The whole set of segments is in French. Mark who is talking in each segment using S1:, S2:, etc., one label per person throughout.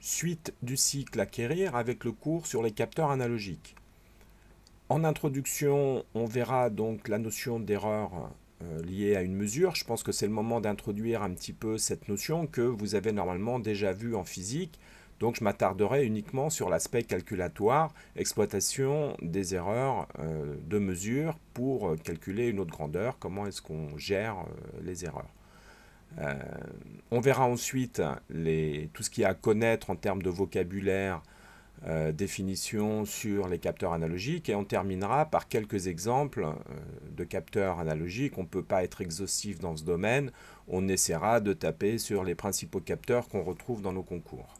S1: Suite du cycle Acquérir avec le cours sur les capteurs analogiques. En introduction, on verra donc la notion d'erreur liée à une mesure. Je pense que c'est le moment d'introduire un petit peu cette notion que vous avez normalement déjà vue en physique. Donc je m'attarderai uniquement sur l'aspect calculatoire, exploitation des erreurs de mesure pour calculer une autre grandeur, comment est-ce qu'on gère les erreurs. On verra ensuite tout ce qu'il y a à connaître en termes de vocabulaire, définition sur les capteurs analogiques, et on terminera par quelques exemples de capteurs analogiques. On ne peut pas être exhaustif dans ce domaine, on essaiera de taper sur les principaux capteurs qu'on retrouve dans nos concours.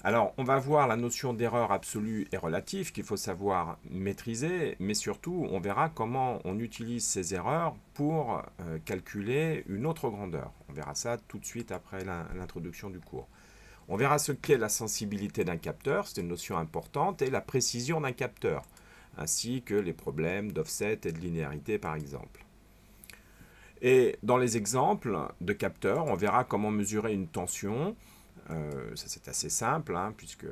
S1: Alors, on va voir la notion d'erreur absolue et relative qu'il faut savoir maîtriser, mais surtout, on verra comment on utilise ces erreurs pour calculer une autre grandeur. On verra ça tout de suite après l'introduction du cours. On verra ce qu'est la sensibilité d'un capteur, c'est une notion importante, et la précision d'un capteur, ainsi que les problèmes d'offset et de linéarité par exemple. Et dans les exemples de capteurs, on verra comment mesurer une tension. Ça c'est assez simple, puisque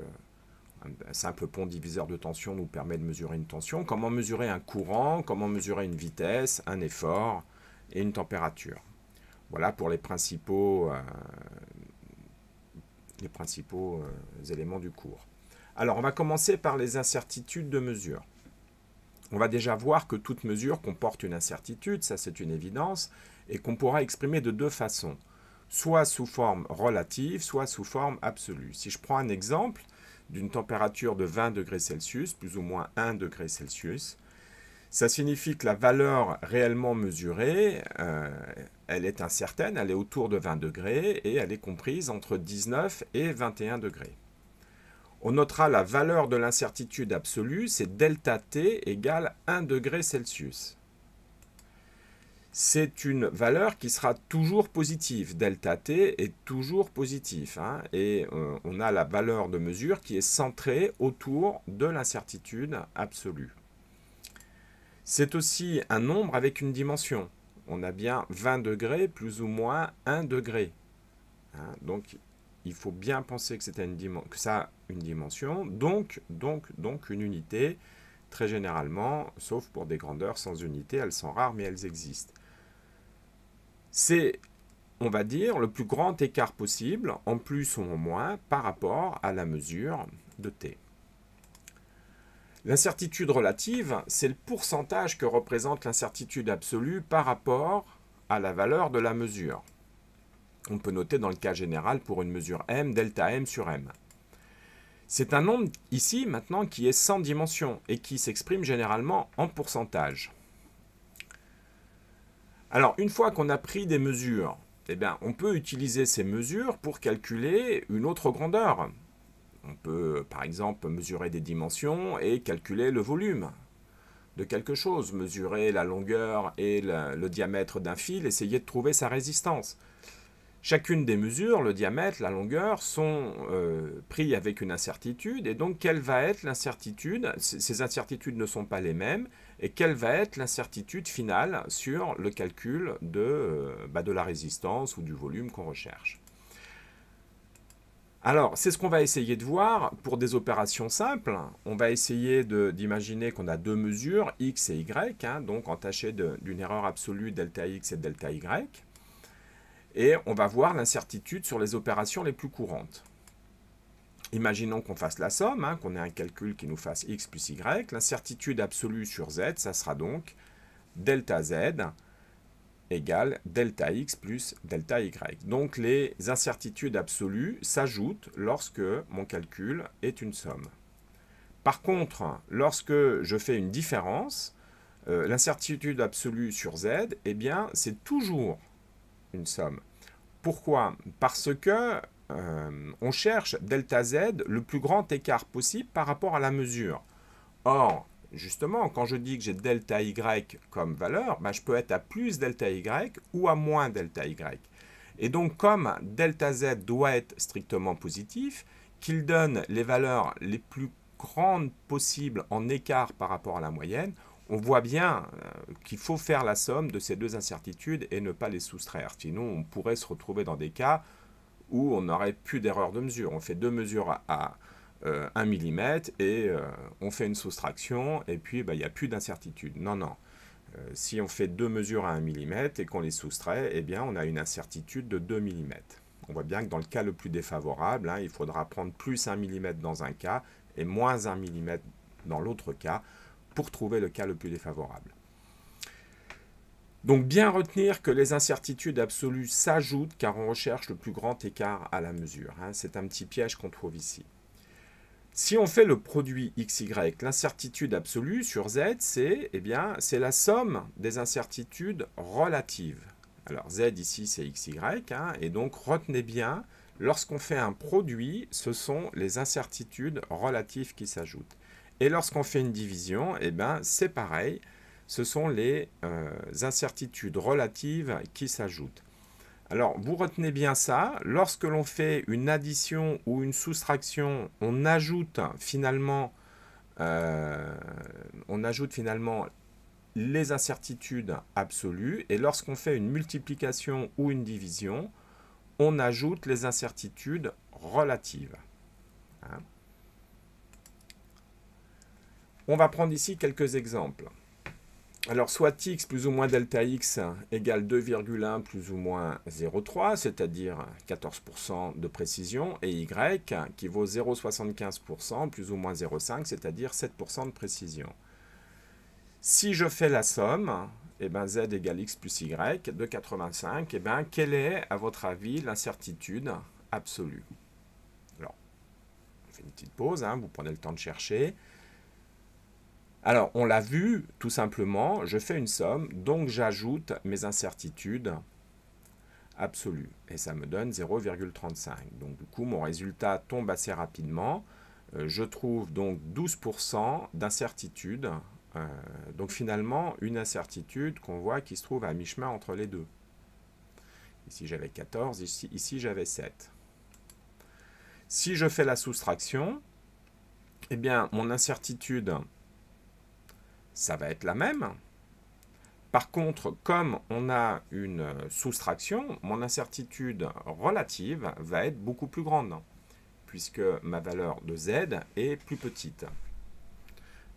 S1: un simple pont diviseur de tension nous permet de mesurer une tension. Comment mesurer un courant, comment mesurer une vitesse, un effort et une température. Voilà pour les principaux éléments du cours. Alors on va commencer par les incertitudes de mesure. On va déjà voir que toute mesure comporte une incertitude, ça c'est une évidence, et qu'on pourra exprimer de deux façons. Soit sous forme relative, soit sous forme absolue. Si je prends un exemple d'une température de 20 degrés Celsius, plus ou moins 1 degré Celsius, ça signifie que la valeur réellement mesurée, elle est incertaine, elle est autour de 20 degrés et elle est comprise entre 19 et 21 degrés. On notera la valeur de l'incertitude absolue, c'est delta T égale 1 degré Celsius. C'est une valeur qui sera toujours positive. Delta T est toujours positif. Et on a la valeur de mesure qui est centrée autour de l'incertitude absolue. C'est aussi un nombre avec une dimension. On a bien 20 degrés plus ou moins 1 degré. Donc, il faut bien penser que, que ça a une dimension, donc une unité, très généralement, sauf pour des grandeurs sans unité, elles sont rares, mais elles existent. C'est, on va dire, le plus grand écart possible, en plus ou en moins, par rapport à la mesure de t. L'incertitude relative, c'est le pourcentage que représente l'incertitude absolue par rapport à la valeur de la mesure. On peut noter dans le cas général pour une mesure m, delta m sur m. C'est un nombre ici maintenant qui est sans dimension et qui s'exprime généralement en pourcentage. Alors, une fois qu'on a pris des mesures, on peut utiliser ces mesures pour calculer une autre grandeur. On peut, par exemple, mesurer des dimensions et calculer le volume de quelque chose, mesurer la longueur et le diamètre d'un fil, essayer de trouver sa résistance. Chacune des mesures, le diamètre, la longueur, sont pris avec une incertitude, et donc quelle va être l'incertitude? Ces incertitudes ne sont pas les mêmes, et quelle va être l'incertitude finale sur le calcul de la résistance ou du volume qu'on recherche. Alors, c'est ce qu'on va essayer de voir pour des opérations simples. On va essayer d'imaginer qu'on a deux mesures, x et y, donc entachées d'une erreur absolue delta x et delta y. Et on va voir l'incertitude sur les opérations les plus courantes. Imaginons qu'on fasse la somme, qu'on ait un calcul qui nous fasse x plus y. L'incertitude absolue sur z, ça sera donc delta z égale delta x plus delta y. Donc les incertitudes absolues s'ajoutent lorsque mon calcul est une somme. Par contre, lorsque je fais une différence, l'incertitude absolue sur z, c'est toujours une somme. Pourquoi? Parce que on cherche delta z le plus grand écart possible par rapport à la mesure. Or, justement, quand je dis que j'ai delta y comme valeur, je peux être à plus delta y ou à moins delta y. Et donc, comme delta z doit être strictement positif, qu'il donne les valeurs les plus grandes possibles en écart par rapport à la moyenne, on voit bien qu'il faut faire la somme de ces deux incertitudes et ne pas les soustraire. Sinon, on pourrait se retrouver dans des cas où on n'aurait plus d'erreur de mesure. On fait deux mesures à 1 mm et on fait une soustraction et puis il n'y a plus d'incertitude. Non, non. Si on fait deux mesures à 1 mm et qu'on les soustrait, eh bien on a une incertitude de 2 mm. On voit bien que dans le cas le plus défavorable, il faudra prendre plus 1 mm dans un cas et moins 1 mm dans l'autre cas pour trouver le cas le plus défavorable. Donc bien retenir que les incertitudes absolues s'ajoutent car on recherche le plus grand écart à la mesure. C'est un petit piège qu'on trouve ici. Si on fait le produit XY, l'incertitude absolue sur Z, c'est la somme des incertitudes relatives. Alors Z ici c'est XY, et donc retenez bien, lorsqu'on fait un produit, ce sont les incertitudes relatives qui s'ajoutent. Et lorsqu'on fait une division, c'est pareil, ce sont les incertitudes relatives qui s'ajoutent. Alors, vous retenez bien ça, lorsque l'on fait une addition ou une soustraction, on ajoute finalement les incertitudes absolues, et lorsqu'on fait une multiplication ou une division, on ajoute les incertitudes relatives. On va prendre ici quelques exemples. Alors, soit x plus ou moins delta x égale 2,1 plus ou moins 0,3, c'est-à-dire 14% de précision, et y qui vaut 0,75% plus ou moins 0,5, c'est-à-dire 7% de précision. Si je fais la somme, z égale x plus y de 85, quelle est, à votre avis, l'incertitude absolue? Alors, on fait une petite pause, vous prenez le temps de chercher. Alors, on l'a vu, tout simplement, je fais une somme, donc j'ajoute mes incertitudes absolues. Et ça me donne 0,35. Donc, du coup, mon résultat tombe assez rapidement. Je trouve donc 12% d'incertitude. Donc, finalement, une incertitude qu'on voit qui se trouve à mi-chemin entre les deux. Ici, j'avais 14, ici j'avais 7. Si je fais la soustraction, mon incertitude ça va être la même. Par contre, comme on a une soustraction, mon incertitude relative va être beaucoup plus grande, puisque ma valeur de z est plus petite.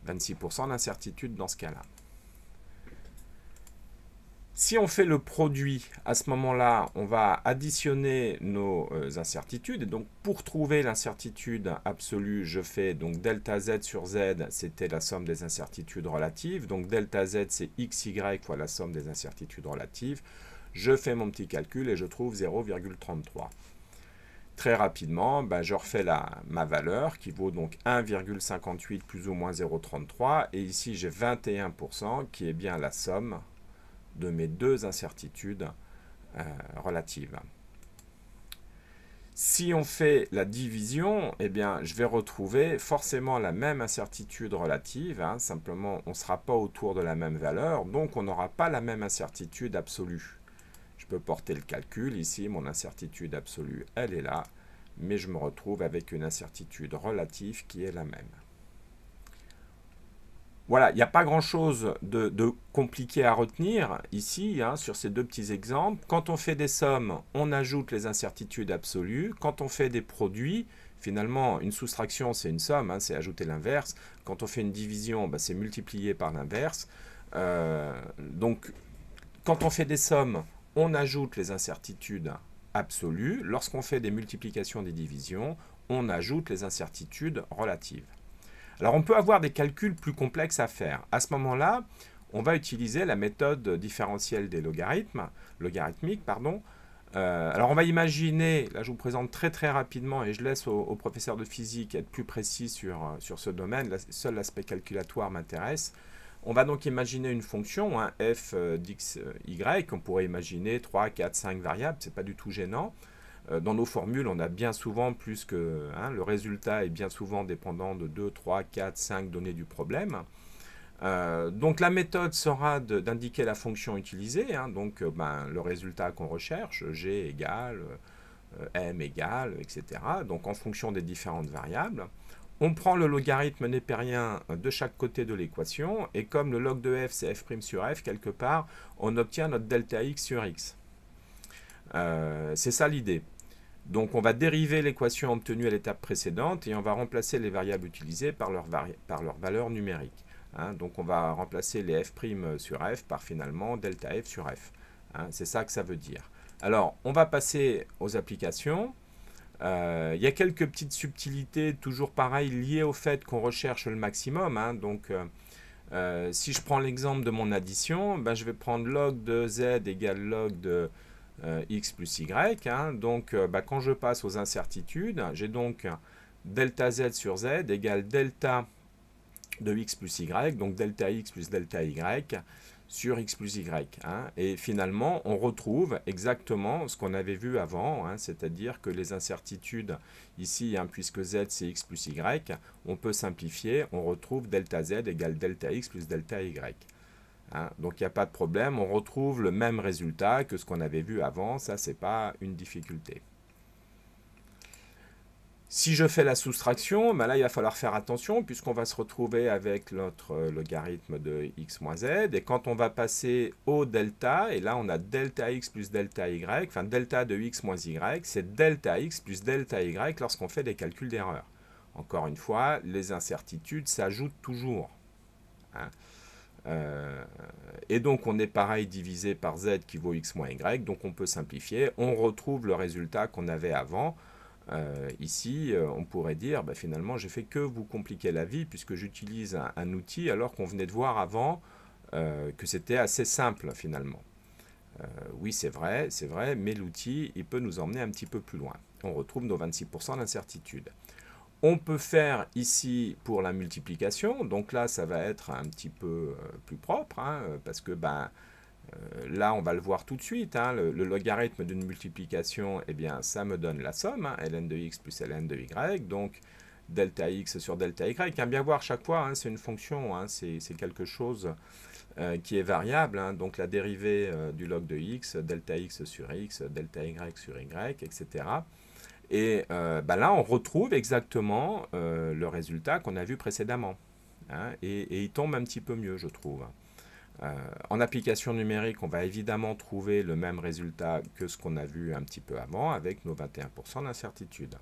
S1: 26% d'incertitude dans ce cas-là. Si on fait le produit, à ce moment-là, on va additionner nos incertitudes. Et donc, pour trouver l'incertitude absolue, je fais donc delta z sur z, c'était la somme des incertitudes relatives. Donc, delta z, c'est xy fois la somme des incertitudes relatives. Je fais mon petit calcul et je trouve 0,33. Très rapidement, je refais ma valeur qui vaut donc 1,58 plus ou moins 0,33. Et ici, j'ai 21% qui est bien la somme de mes deux incertitudes relatives. Si on fait la division, je vais retrouver forcément la même incertitude relative, simplement on ne sera pas autour de la même valeur, donc on n'aura pas la même incertitude absolue. Je peux porter le calcul, ici mon incertitude absolue, elle est là, mais je me retrouve avec une incertitude relative qui est la même. Voilà, il n'y a pas grand-chose de compliqué à retenir ici, sur ces deux petits exemples. Quand on fait des sommes, on ajoute les incertitudes absolues. Quand on fait des produits, finalement, une soustraction, c'est une somme, c'est ajouter l'inverse. Quand on fait une division, c'est multiplier par l'inverse. Donc, quand on fait des sommes, on ajoute les incertitudes absolues. Lorsqu'on fait des multiplications, des divisions, on ajoute les incertitudes relatives. Alors, on peut avoir des calculs plus complexes à faire. À ce moment-là, on va utiliser la méthode différentielle des logarithmiques. Alors, on va imaginer, là je vous présente très rapidement et je laisse au professeur de physique être plus précis sur ce domaine, seul l'aspect calculatoire m'intéresse. On va donc imaginer une fonction, f d'x, y, on pourrait imaginer 3, 4, 5 variables, c'est pas du tout gênant. Dans nos formules, on a bien souvent plus que... le résultat est bien souvent dépendant de 2, 3, 4, 5 données du problème. Donc la méthode sera d'indiquer la fonction utilisée, donc le résultat qu'on recherche, g égale, m égale, etc. Donc en fonction des différentes variables. On prend le logarithme népérien de chaque côté de l'équation, et comme le log de f c'est f' sur f, quelque part, on obtient notre delta x sur x. C'est ça l'idée. Donc on va dériver l'équation obtenue à l'étape précédente et on va remplacer les variables utilisées par leur valeur numérique. Hein. Donc on va remplacer les f' sur f par finalement delta f sur f. Hein. C'est ça que ça veut dire. Alors on va passer aux applications. Il y a quelques petites subtilités, toujours pareil, liées au fait qu'on recherche le maximum. Hein. Donc si je prends l'exemple de mon addition, ben, je vais prendre log de z égale log de x plus y. Hein. Donc, quand je passe aux incertitudes, j'ai donc delta z sur z égale delta de x plus y, donc delta x plus delta y sur x plus y. Hein. Et finalement, on retrouve exactement ce qu'on avait vu avant, hein, c'est-à-dire que les incertitudes, ici, hein, puisque z c'est x plus y, on peut simplifier, on retrouve delta z égale delta x plus delta y. Hein, donc il n'y a pas de problème, on retrouve le même résultat que ce qu'on avait vu avant, ça c'est pas une difficulté. Si je fais la soustraction, ben là il va falloir faire attention puisqu'on va se retrouver avec notre logarithme de x moins z, et quand on va passer au delta, et là on a delta x plus delta y, enfin delta de x moins y, c'est delta x plus delta y lorsqu'on fait des calculs d'erreur. Encore une fois, les incertitudes s'ajoutent toujours. Hein. Et donc on est pareil divisé par z qui vaut x moins y, donc on peut simplifier, on retrouve le résultat qu'on avait avant. Ici, on pourrait dire, finalement, j'ai fait que vous compliquer la vie puisque j'utilise un outil alors qu'on venait de voir avant que c'était assez simple finalement. Oui, c'est vrai, mais l'outil, il peut nous emmener un petit peu plus loin. On retrouve nos 26% d'incertitude. On peut faire ici pour la multiplication, donc là, ça va être un petit peu plus propre, hein, parce que là, on va le voir tout de suite. Hein, le logarithme d'une multiplication, eh bien, ça me donne la somme, hein, ln de x plus ln de y. Donc, delta x sur delta y. Hein, bien voir chaque fois, hein, c'est une fonction, hein, c'est quelque chose qui est variable. Hein, donc, la dérivée du log de x, delta x sur x, delta y sur y, etc. Et là, on retrouve exactement le résultat qu'on a vu précédemment. Hein, et il tombe un petit peu mieux, je trouve. En application numérique, on va évidemment trouver le même résultat que ce qu'on a vu un petit peu avant avec nos 21% d'incertitude.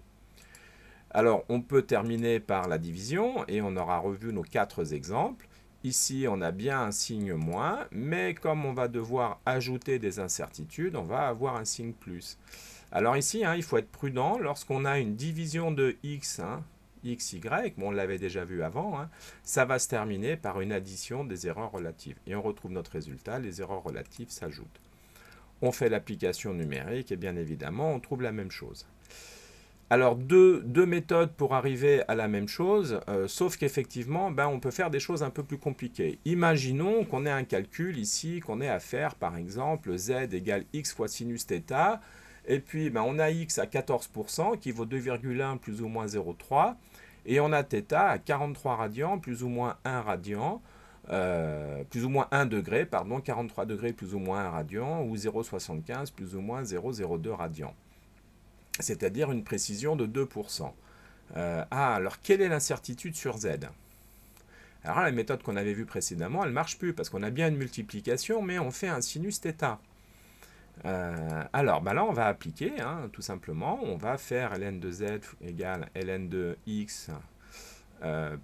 S1: Alors, on peut terminer par la division et on aura revu nos 4 exemples. Ici, on a bien un signe moins, mais comme on va devoir ajouter des incertitudes, on va avoir un signe plus. Alors ici, hein, il faut être prudent lorsqu'on a une division de x, hein, x, y, on l'avait déjà vu avant, hein, ça va se terminer par une addition des erreurs relatives. Et on retrouve notre résultat, les erreurs relatives s'ajoutent. On fait l'application numérique et bien évidemment, on trouve la même chose. Alors, deux méthodes pour arriver à la même chose, sauf qu'effectivement, on peut faire des choses un peu plus compliquées. Imaginons qu'on ait un calcul ici, qu'on ait à faire, par exemple, z égale x fois sinus θ, et puis on a x à 14%, qui vaut 2,1 plus ou moins 0,3, et on a θ à 43 radians, plus ou moins 1 radian, plus ou moins 1 degré, pardon, 43 degrés plus ou moins 1 radian, ou 0,75 plus ou moins 0,02 radian. C'est-à-dire une précision de 2%. Alors quelle est l'incertitude sur z? Alors la méthode qu'on avait vue précédemment, elle ne marche plus, parce qu'on a bien une multiplication, mais on fait un sinus θ. Alors là, on va appliquer, hein, tout simplement, on va faire ln de z égale ln de x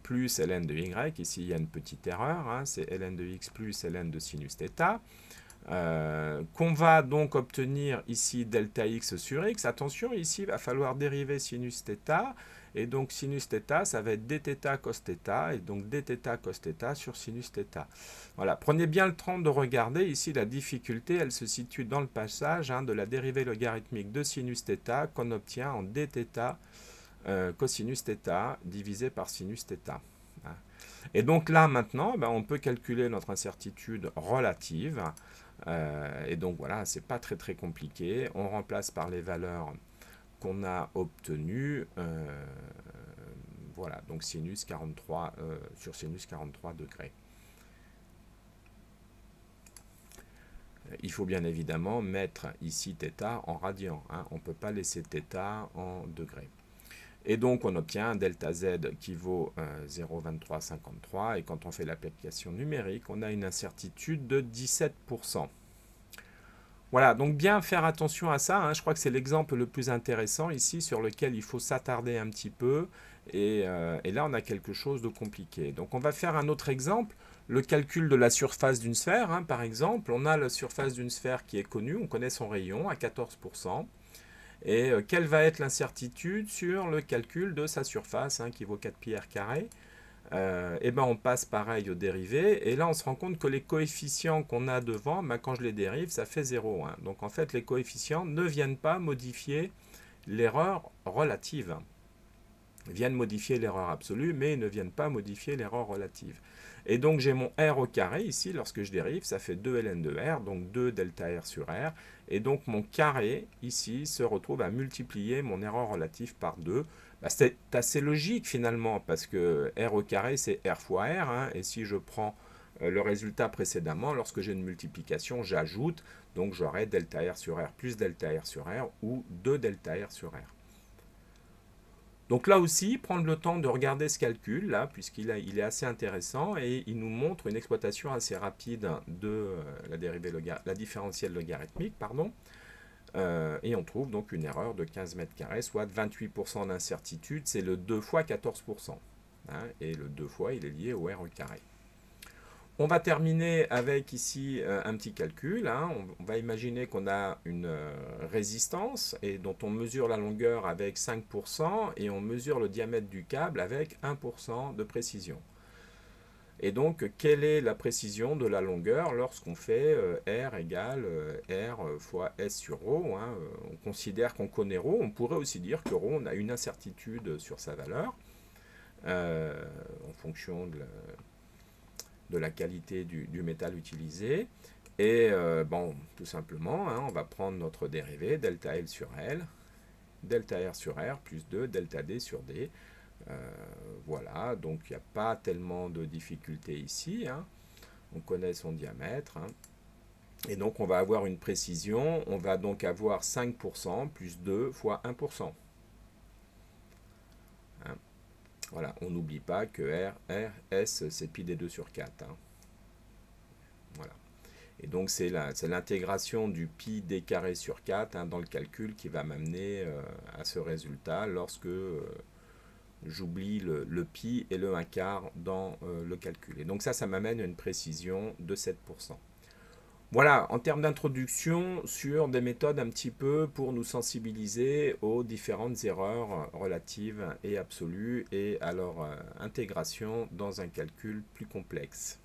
S1: plus ln de y. Ici, il y a une petite erreur, hein, c'est ln de x plus ln de sinus θ. Qu'on va donc obtenir ici delta x sur x. Attention, ici, il va falloir dériver sinus θ. Et donc, sinus θ, ça va être dθ cos θ. Et donc, dθ cos θ sur sinus θ. Voilà, prenez bien le temps de regarder. Ici, la difficulté, elle se situe dans le passage, hein, de la dérivée logarithmique de sinus θ qu'on obtient en dθ cosinus θ divisé par sinus θ. Et donc là, maintenant, on peut calculer notre incertitude relative. Et donc voilà, c'est pas très compliqué. On remplace par les valeurs qu'on a obtenues. Voilà, donc sinus 43 sur sinus 43 degrés. Il faut bien évidemment mettre ici θ en radian. Hein. On ne peut pas laisser θ en degrés. Et donc, on obtient un delta z qui vaut 0,2353. Et quand on fait l'application numérique, on a une incertitude de 17%. Voilà, donc bien faire attention à ça, hein. Je crois que c'est l'exemple le plus intéressant ici sur lequel il faut s'attarder un petit peu. Et là, on a quelque chose de compliqué. Donc on va faire un autre exemple, le calcul de la surface d'une sphère, hein, par exemple. On a la surface d'une sphère qui est connue, on connaît son rayon à 14%. Et quelle va être l'incertitude sur le calcul de sa surface, hein, qui vaut 4 pi r carré? Et ben on passe pareil aux dérivés, et là on se rend compte que les coefficients qu'on a devant, ben quand je les dérive, ça fait 0, hein. Donc en fait les coefficients ne viennent pas modifier l'erreur relative. Ils viennent modifier l'erreur absolue, mais ils ne viennent pas modifier l'erreur relative. Et donc j'ai mon R au carré ici, lorsque je dérive, ça fait 2 ln de R, donc 2 delta R sur R. Et donc mon carré ici se retrouve à multiplier mon erreur relative par 2. Bah, c'est assez logique finalement, parce que R au carré c'est R fois R, hein, et si je prends le résultat précédemment, lorsque j'ai une multiplication, j'ajoute, donc j'aurai delta R sur R plus delta R sur R, ou 2 delta R sur R. Donc là aussi, prendre le temps de regarder ce calcul, là, puisqu'il est assez intéressant, et il nous montre une exploitation assez rapide de la différentielle logarithmique, pardon, et on trouve donc une erreur de 15 mètres carrés, soit 28% d'incertitude, c'est le 2 fois 14%, hein, et le 2 fois, il est lié au R au carré. On va terminer avec ici un petit calcul, hein. On va imaginer qu'on a une résistance et dont on mesure la longueur avec 5% et on mesure le diamètre du câble avec 1% de précision. Et donc, quelle est la précision de la longueur lorsqu'on fait R égale R fois S sur ρ, hein. On considère qu'on connaît ρ, on pourrait aussi dire que ρ, on a une incertitude sur sa valeur en fonction de la qualité du métal utilisé. Et bon, tout simplement, hein, on va prendre notre dérivé, delta L sur L, delta R sur R, plus 2, delta D sur D. Voilà, donc il n'y a pas tellement de difficultés ici, hein. On connaît son diamètre, hein. Et donc on va avoir une précision, on va donc avoir 5% plus 2 fois 1%. Hein. Voilà, on n'oublie pas que R, S, c'est pi d2 sur 4. Hein. Voilà. Et donc c'est l'intégration du pi d carré sur 4, hein, dans le calcul qui va m'amener à ce résultat lorsque j'oublie le pi et le 1 quart dans le calcul. Et donc ça m'amène à une précision de 7%. Voilà, en termes d'introduction sur des méthodes un petit peu pour nous sensibiliser aux différentes erreurs relatives et absolues et à leur intégration dans un calcul plus complexe.